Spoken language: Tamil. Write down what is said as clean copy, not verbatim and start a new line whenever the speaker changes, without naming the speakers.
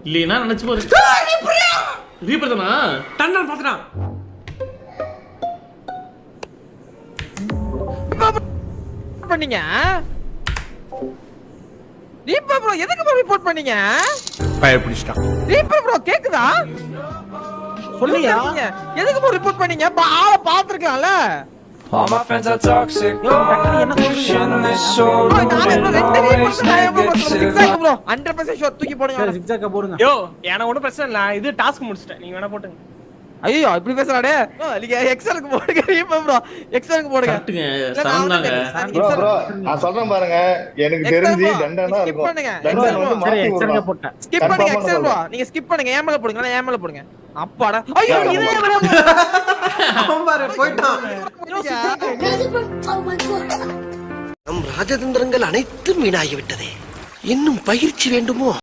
இல்லைன்னா நினைச்சு பாரு. ரீப்பர் தானா?
டன்னன் பாத்துட்டான்.
பண்ணீங்க ரீப்பர் ப்ரோ, எதுக்கு ப்ரோ ரிப்போர்ட் பண்ணீங்க?
ஃபயர் பிடிச்சிட்டான்.
ரீப்பர் ப்ரோ கேக்குதா? சொல்லுங்க, எதுக்கு ப்ரோ ரிப்போர்ட் பண்ணீங்க? ஆள பாத்துர்க்கலாம்ல.
All my friends are toxic. Pushing this so
bro 100% shot தூக்கி போடுங்க.
சிக்ஸாக்க போடுங்க.
யோ எனக்கு ஒன்றும் பிரச்சனை இல்லை, இது டாஸ்க் முடிச்சிட்டேன், நீங்க வேணா போட்டுங்க.
ஐயோ இப்படி பேசுறானே. நீங்க எக்ஸலுக்கு போடுங்க ரீப்பர் ப்ரோ, எக்ஸலுக்கு போடுங்க.
கரெக்ட்டுங்க, சரந்தாங்க.
ப்ரோ நான் சொல்றேன் பாருங்க, எனக்கு தெரிஞ்சு தண்டனா இருக்கும். தண்டனா வந்து மாத்தி
எக்ஸாக்க
விடுறோம்.
போட்டேன்.
ஸ்கிப் பண்ணுங்க எக்ஸல் ப்ரோ, நீங்க ஸ்கிப் பண்ணுங்க. ஏமல போடுங்க, நான் ஏமல போடுங்க. அப்பாடா, ஐயோ இது
அவன் பாரு போய்ட்டான்.
நம் ராஜதந்திரங்கள் அனைத்தும் வீணாகிவிட்டதே. இன்னும் பயிற்சி வேண்டுமோ?